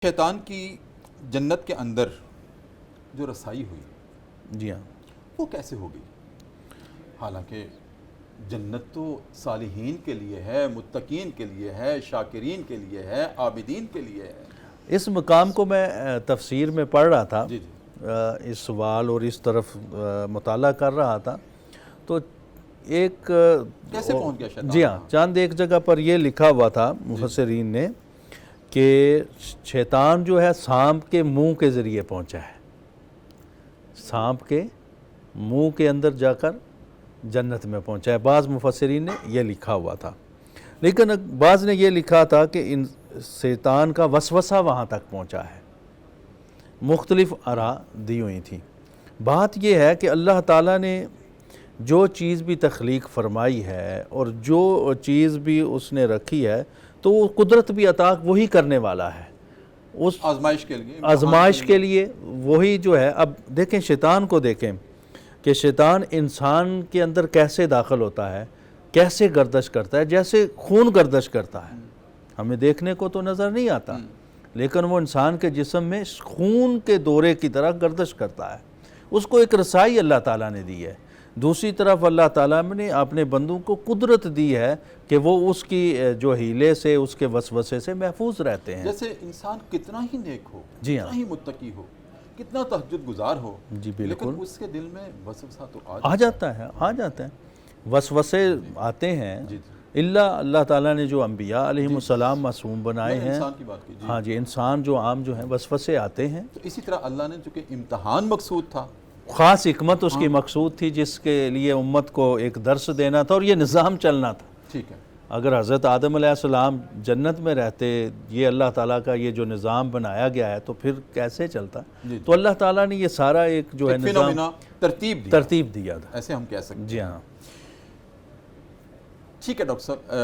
شیطان کی جنت کے اندر جو رسائی ہوئی، جی ہاں، وہ کیسے ہو گئی؟ حالانکہ جنت تو صالحین کے لیے ہے، متقین کے لیے ہے، شاکرین کے لیے ہے، عابدین کے لیے ہے۔ اس مقام کو میں تفسیر میں پڑھ رہا تھا، جی اس سوال اور اس طرف مطالعہ کر رہا تھا، تو ایک کیسے پہنچ گیا شیطان؟ جی ہاں، چاند ایک جگہ پر یہ لکھا ہوا تھا مفسرین نے کہ شیطان جو ہے سانپ کے منہ کے ذریعے پہنچا ہے، سانپ کے منہ کے اندر جا کر جنت میں پہنچا ہے۔ بعض مفسرین نے یہ لکھا ہوا تھا، لیکن بعض نے یہ لکھا تھا کہ شیطان کا وسوسہ وہاں تک پہنچا ہے، مختلف آراء دی ہوئی تھیں۔ بات یہ ہے کہ اللہ تعالیٰ نے جو چیز بھی تخلیق فرمائی ہے اور جو چیز بھی اس نے رکھی ہے تو وہ قدرت بھی عطا وہی کرنے والا ہے، اس آزمائش کے لیے، آزمائش کے لیے وہی جو ہے۔ اب دیکھیں شیطان کو، دیکھیں کہ شیطان انسان کے اندر کیسے داخل ہوتا ہے، کیسے گردش کرتا ہے، جیسے خون گردش کرتا ہے، ہمیں دیکھنے کو تو نظر نہیں آتا، لیکن وہ انسان کے جسم میں خون کے دورے کی طرح گردش کرتا ہے۔ اس کو ایک رسائی اللہ تعالیٰ نے دی ہے۔ دوسری طرف اللہ تعالیٰ نے اپنے بندوں کو قدرت دی ہے کہ وہ اس کی جو ہیلے سے، اس کے وسوسے سے محفوظ رہتے ہیں۔ جیسے انسان کتنا ہی نیک ہو، جی ہاں، کتنا ہی متقی ہو، کتنا تہجد گزار ہو، جی بالکل، لیکن اس کے دل میں وسوسہ تو آ جاتا ہے، وسوسے آتے ہیں۔ جی اللہ تعالیٰ نے جو انبیاء علیہم السلام معصوم بنائے ہیں، انسان کی بات کی، جی ہاں جی، انسان جو عام جو ہیں وسوسے آتے ہیں۔ تو اسی طرح اللہ نے جو کہ امتحان مقصود تھا، خاص حکمت اس کی مقصود تھی جس کے لیے امت کو ایک درس دینا تھا اور یہ نظام چلنا تھا۔ ٹھیک ہے، اگر حضرت آدم علیہ السلام جنت میں رہتے، یہ اللہ تعالیٰ کا یہ جو نظام بنایا گیا ہے تو پھر کیسے چلتا؟ تو اللہ تعالیٰ نے یہ سارا ایک جو ہے نظام ترتیب دیا تھا، ایسے ہم کہہ سکتے ہیں۔ جی ہاں، ٹھیک ہے ڈاکٹر صاحب،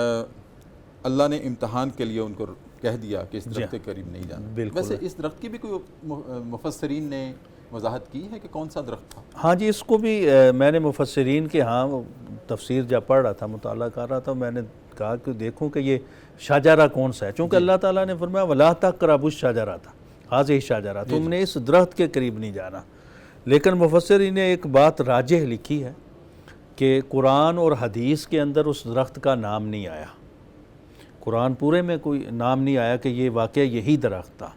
اللہ نے امتحان کے لیے ان کو کہہ دیا کہ اس درخت کے قریب نہیں جانا۔ بالکل۔ ویسے اس درخت کی بھی کوئی مفسرین نے وضاحت کی ہے کہ کون سا درخت تھا؟ ہاں جی، اس کو بھی میں نے مفسرین کے تفسیر جب پڑھ رہا تھا، مطالعہ کر رہا تھا، میں نے کہا کہ دیکھوں کہ یہ شجرہ کون سا ہے، چونکہ اللہ تعالیٰ نے فرمایا وَلَا تَقْرَبُوا الشَّجَرَةَ هَٰذِهِ الشَّجَرَةُ، تم نے اس درخت کے قریب نہیں جانا۔ لیکن مفسرین نے ایک بات راجح لکھی ہے کہ قرآن اور حدیث کے اندر اس درخت کا نام نہیں آیا، قرآن پورے میں کوئی نام نہیں آیا کہ یہ واقعہ یہی درخت تھا،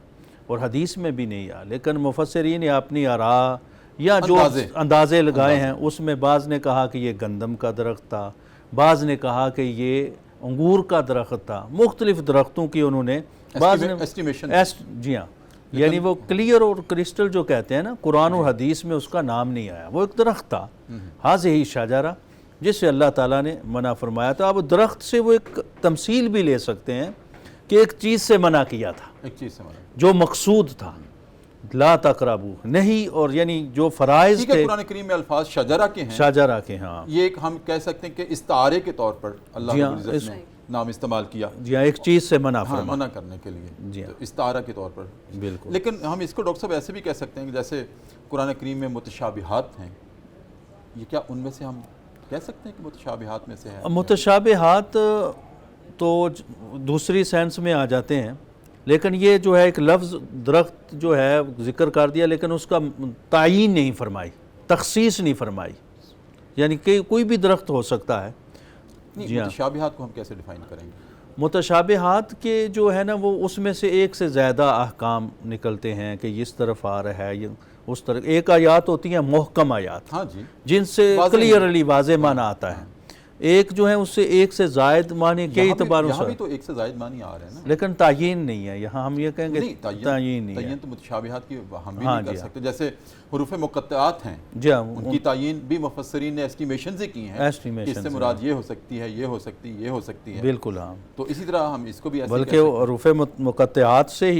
اور حدیث میں بھی نہیں آیا، لیکن مفسرین نے اپنی آراء یا جو اندازے لگائے ہیں اس میں بعض نے کہا کہ یہ گندم کا درخت تھا، بعض نے کہا کہ یہ انگور کا درخت تھا، مختلف درختوں کی انہوں نے بعض نے جی ہاں، یعنی وہ کلیئر اور کرسٹل جو کہتے ہیں نا، قرآن اور حدیث میں اس کا نام نہیں آیا، وہ ایک درخت تھا ہذہ شجرہ، جس سے اللہ تعالیٰ نے منع فرمایا تھا۔ اب درخت سے وہ ایک تمثیل بھی لے سکتے ہیں کہ ایک چیز سے منع کیا تھا، ایک چیز سے منع جو مقصود تھا، لا تقربو نہیں، اور یعنی جو فرائض تھے قرآن کریم میں الفاظ شجرہ کے ہیں، شجرہ کے، ہاں یہ ایک ہم کہہ سکتے ہیں کہ استعارے کے طور پر اللہ رب العزت نے نام استعمال کیا، جی ہاں، ایک چیز سے منع فرمایا، منع کرنے کے لیے، جی تو استعارہ کے طور پر بالکل۔ لیکن ہم اس کو ڈاکٹر صاحب ایسے بھی کہہ سکتے ہیں کہ جیسے قرآن کریم میں متشابہات ہیں، یہ کیا ان میں سے ہم کہہ سکتے ہیں کہ متشابہات میں سے ہے؟ متشابہات تو دوسری سینس میں آ جاتے ہیں، لیکن یہ جو ہے ایک لفظ درخت جو ہے ذکر کر دیا، لیکن اس کا تعیین نہیں فرمائی، تخصیص نہیں فرمائی، یعنی کہ کوئی بھی درخت ہو سکتا ہے۔ متشابہات کو ہم کیسے ڈیفائن کریں گے؟ متشابہات کے جو ہے نا، وہ اس میں سے ایک سے زیادہ احکام نکلتے ہیں کہ اس طرف آ رہا ہے، اس طرح ایک آیات ہوتی ہیں محکم آیات، ہاں جی، جن سے کلیئرلی واضح معنی آتا ہے، ایک جو ہے اس سے ایک سے زائد معنی کئی اعتباروں سے، یہاں بھی تو ایک سے زائد معنی آ رہے ہیں نا، لیکن تعیین نہیں ہے یہاں، ہم یہ کہیں گے تعیین نہیں ہے، تعیین تو متشابہات کی ہم بھی نہیں کر سکتے، جیسے حروف مقطعات ہیں، جی ہاں، ان کی تعیین بھی مفسرین نے ایسٹیمیشنز ہی کی ہیں، اس سے مراد یہ ہو سکتی ہے، یہ ہو سکتی ہے، یہ ہو سکتی ہے، بالکل ہاں، تو اسی طرح ہم اس کو بھی ایسے بلکہ حروف مقطعات سے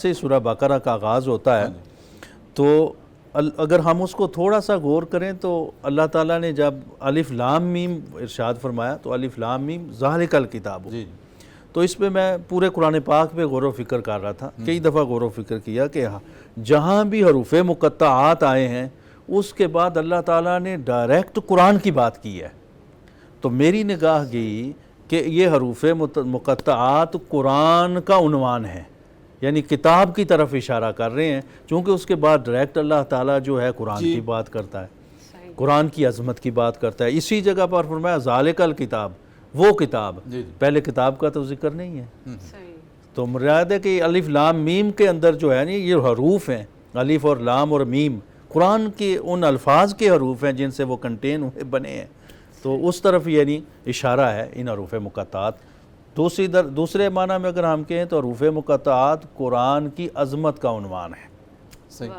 ہی سورہ بقرہ کا آغاز ہوتا ہے، تو اگر ہم اس کو تھوڑا سا غور کریں تو اللہ تعالیٰ نے جب الف لام میم ارشاد فرمایا تو الف لام میم ذالک الکتاب، تو اس پہ میں پورے قرآن پاک پہ غور و فکر کر رہا تھا، کئی دفعہ غور و فکر کیا کہ جہاں بھی حروف مقطعات آئے ہیں اس کے بعد اللہ تعالیٰ نے ڈائریکٹ قرآن کی بات کی ہے، تو میری نگاہ گئی کہ یہ حروف مقطعات قرآن کا عنوان ہے، یعنی کتاب کی طرف اشارہ کر رہے ہیں، چونکہ اس کے بعد ڈائریکٹ اللہ تعالیٰ جو ہے قرآن کی بات کرتا ہے، قرآن کی عظمت کی بات کرتا ہے۔ اسی جگہ پر فرمایا ذالک الکتاب، وہ کتاب، پہلے کتاب کا تو ذکر نہیں ہے۔ تو مراد ہے کہ الف لام میم کے اندر جو ہے نا یہ حروف ہیں، الف اور لام اور میم قرآن کے ان الفاظ کے حروف ہیں جن سے وہ کنٹین ہوئے بنے ہیں، تو اس طرف یعنی اشارہ ہے ان حروف مقطعات۔ دوسرے معنی میں اگر ہم کہیں تو حروف مقطعات قرآن کی عظمت کا عنوان ہے، صحیح،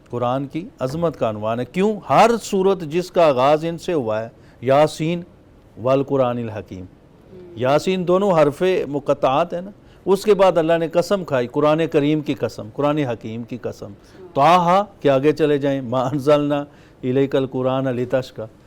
قرآن کی عظمت کا عنوان ہے۔ کیوں؟ ہر صورت جس کا آغاز ان سے ہوا ہے، یاسین والقرآن الحکیم، یاسین دونوں حرف مقطعات ہیں نا، اس کے بعد اللہ نے قسم کھائی، قرآن کریم کی قسم، قرآن حکیم کی قسم، طٰہٰ کہ آگے چلے جائیں، ما انزلنا الیک القرآن لتشقیٰ،